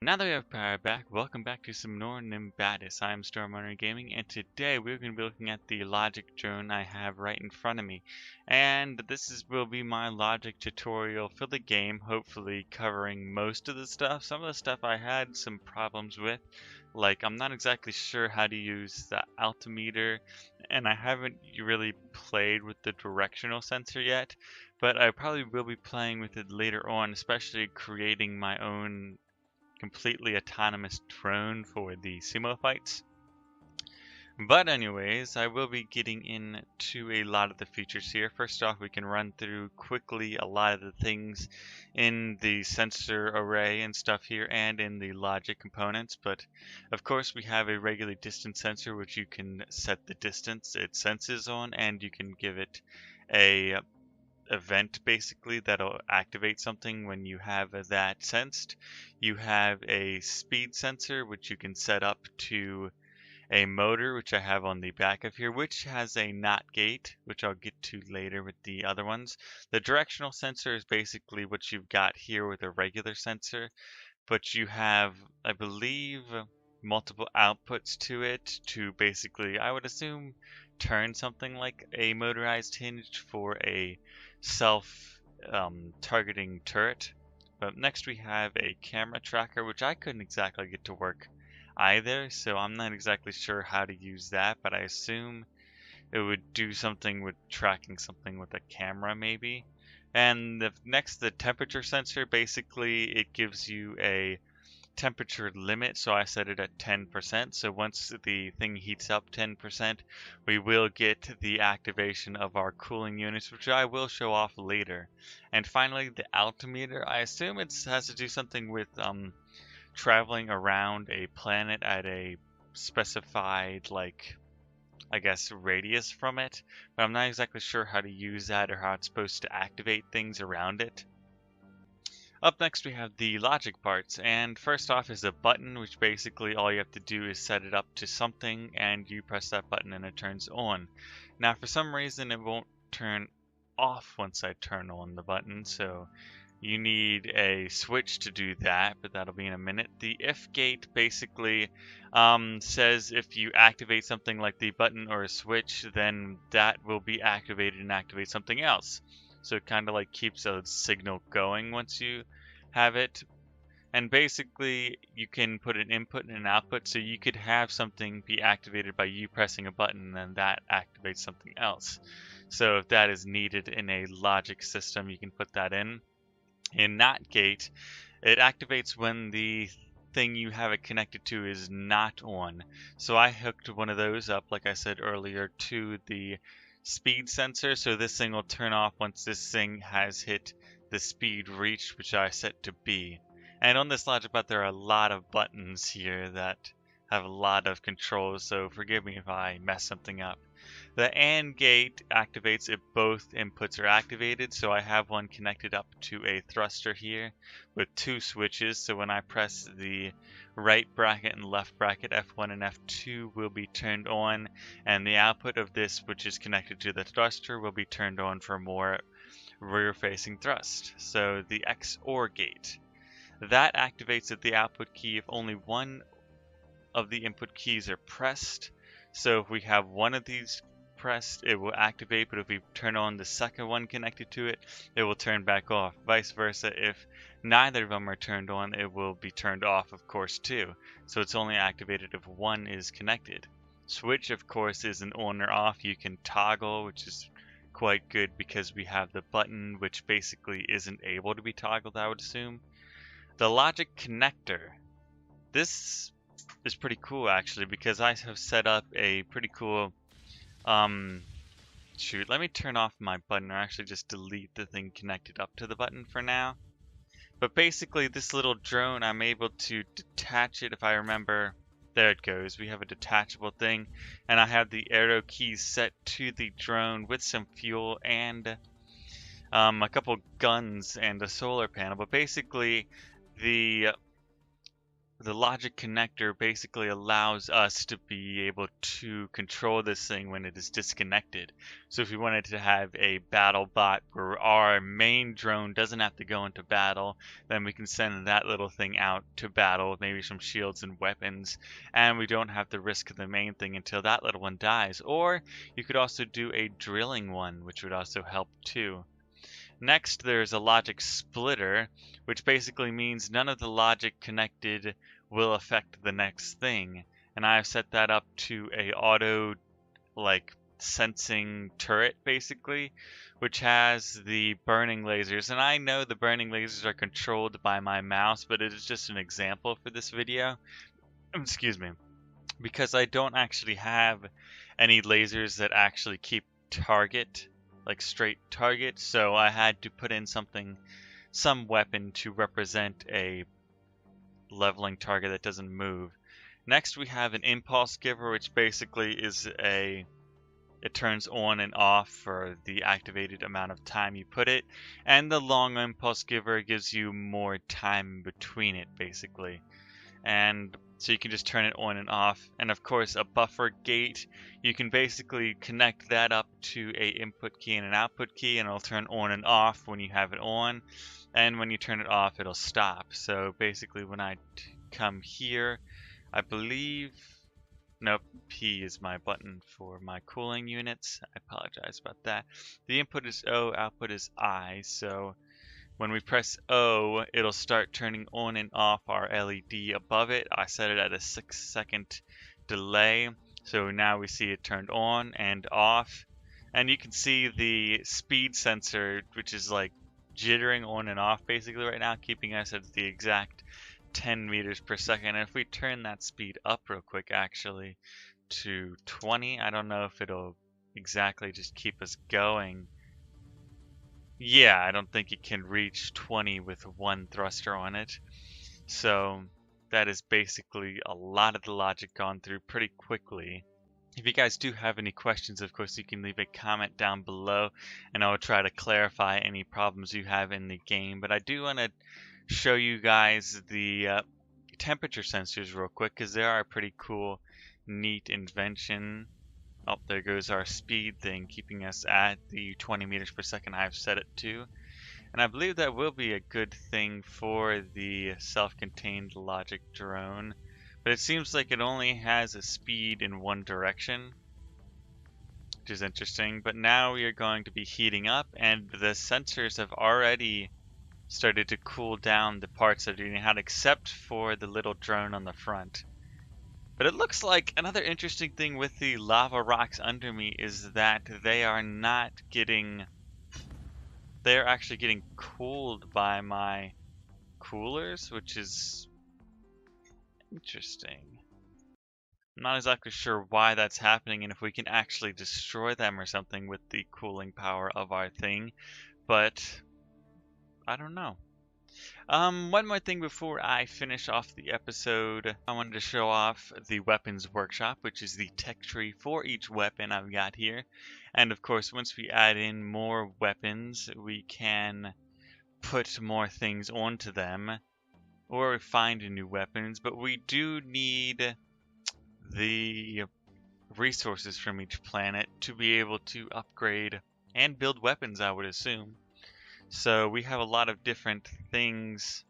Now that we have power back, welcome back to some more Nimbatus. I'm StormRunner Gaming, and today we're going to be looking at the logic drone I have right in front of me. And will be my logic tutorial for the game, hopefully covering most of the stuff. Some of the stuff I had some problems with, like I'm not exactly sure how to use the altimeter, and I haven't really played with the directional sensor yet, but I probably will be playing with it later on, especially creating my own completely autonomous drone for the sumo fights. But anyways, I will be getting into a lot of the features here. First off, we can run through quickly a lot of the things in the sensor array and stuff here and in the logic components. But of course, we have a regular distance sensor, which you can set the distance it senses on, and you can give it a event basically that'll activate something when you have that sensed. You have a speed sensor which you can set up to a motor, which I have on the back of here, which has a NOT gate, which I'll get to later with the other ones. The directional sensor is basically what you've got here with a regular sensor, but you have, I believe, multiple outputs to it to basically, I would assume, turn something like a motorized hinge for a self-targeting turret. But next we have a camera tracker, which I couldn't exactly get to work either, so I'm not exactly sure how to use that, but I assume it would do something with tracking something with a camera maybe. And the temperature sensor, basically it gives you a temperature limit, so I set it at 10%. So once the thing heats up 10%, we will get the activation of our cooling units, which I will show off later. And finally, the altimeter, I assume it has to do something with traveling around a planet at a specified, like, I guess, radius from it, but I'm not exactly sure how to use that or how it's supposed to activate things around it. Up next we have the logic parts, and first off is a button, which basically all you have to do is set it up to something and you press that button and it turns on. Now for some reason it won't turn off once I turn on the button, so you need a switch to do that, but that'll be in a minute. The if gate basically says if you activate something like the button or a switch, then that will be activated and activate something else. So it kind of like keeps a signal going once you have it. And basically you can put an input and an output, so you could have something be activated by you pressing a button and then that activates something else. So if that is needed in a logic system, you can put that in. In NOT gate, it activates when the thing you have it connected to is not on. So I hooked one of those up, like I said earlier, to the speed sensor, so this thing will turn off once this thing has hit the speed reached, which I set to B. And on this logic bot there are a lot of buttons here that have a lot of controls, so forgive me if I mess something up. The AND gate activates if both inputs are activated, so I have one connected up to a thruster here with two switches, so when I press the right bracket and left bracket, F1 and F2 will be turned on, and the output of this, which is connected to the thruster, will be turned on for more rear-facing thrust. So the Xor Gate, that activates at the output key if only one of the input keys are pressed. So if we have one of these pressed, it will activate, but if we turn on the second one connected to it, it will turn back off. Vice versa, if neither of them are turned on, it will be turned off, of course, too. So it's only activated if one is connected. Switch, of course, is an on or off. You can toggle, which is quite good because we have the button, which basically isn't able to be toggled, I would assume. The logic connector. This is pretty cool, actually, because I have set up a pretty cool shoot, let me turn off my button, or actually just delete the thing connected up to the button for now. But basically this little drone, I'm able to detach it. If I remember, there it goes, we have a detachable thing, and I have the arrow keys set to the drone with some fuel and a couple guns and a solar panel. But basically the the logic connector basically allows us to be able to control this thing when it is disconnected. So if we wanted to have a battle bot where our main drone doesn't have to go into battle, then we can send that little thing out to battle with maybe some shields and weapons, and we don't have to risk the main thing until that little one dies. Or you could also do a drilling one, which would also help too. Next, there's a logic splitter, which basically means none of the logic connected will affect the next thing. And I've set that up to a auto, sensing turret, basically, which has the burning lasers. And I know the burning lasers are controlled by my mouse, but it is just an example for this video. Excuse me. Because I don't actually have any lasers that actually keep target, straight target, so I had to put in some weapon to represent a leveling target that doesn't move. Next we have an impulse giver, which basically is it turns on and off for the activated amount of time you put it, and the long impulse giver gives you more time between it, basically. And so you can just turn it on and off. And of course, a buffer gate, you can basically connect that up to a input key and an output key, and it'll turn on and off when you have it on, and when you turn it off, it'll stop. So basically, when I come here, I believe, nope, P is my button for my cooling units. I apologize about that. The input is O, output is I, so when we press O, it'll start turning on and off our LED above it. I set it at a 6-second delay, so now we see it turned on and off. And you can see the speed sensor, which is jittering on and off basically right now, keeping us at the exact 10 meters per second. And if we turn that speed up real quick, actually, to 20, I don't know if it'll exactly just keep us going. Yeah, I don't think it can reach 20 with one thruster on it. So that is basically a lot of the logic gone through pretty quickly. If you guys do have any questions, of course, you can leave a comment down below, and I will try to clarify any problems you have in the game. But I do want to show you guys the temperature sensors real quick, because they are a pretty cool, neat invention. Oh, there goes our speed thing, keeping us at the 20 meters per second I've set it to. And I believe that will be a good thing for the self-contained logic drone. But it seems like it only has a speed in one direction, which is interesting. But now we are going to be heating up, and the sensors have already started to cool down the parts that are being had, except for the little drone on the front. But it looks like another interesting thing with the lava rocks under me is that they are not getting... They're actually getting cooled by my coolers, which is interesting. I'm not exactly sure why that's happening and if we can actually destroy them or something with the cooling power of our thing, but I don't know. One more thing before I finish off the episode. I wanted to show off the weapons workshop, which is the tech tree for each weapon I've got here. And of course, once we add in more weapons, we can put more things onto them or find new weapons. But we do need the resources from each planet to be able to upgrade and build weapons, I would assume. So we have a lot of different things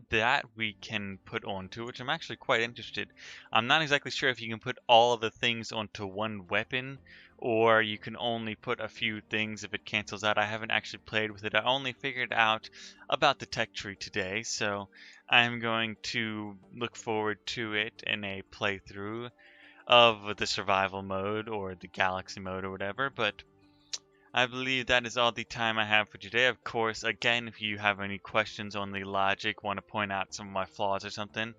that we can put onto, which I'm actually quite interested. I'm not exactly sure if you can put all of the things onto one weapon, or you can only put a few things if it cancels out. I haven't actually played with it. I only figured out about the tech tree today, so I'm going to look forward to it in a playthrough of the survival mode or the galaxy mode or whatever, but I believe that is all the time I have for today. Of course, again, if you have any questions on the logic, want to point out some of my flaws or something,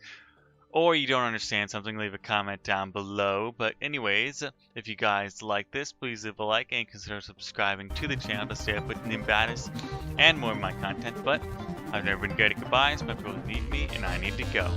or you don't understand something, leave a comment down below. But anyways, if you guys like this, please leave a like and consider subscribing to the channel to stay up with Nimbatus and more of my content. But I've never been good at goodbyes, but people need me and I need to go.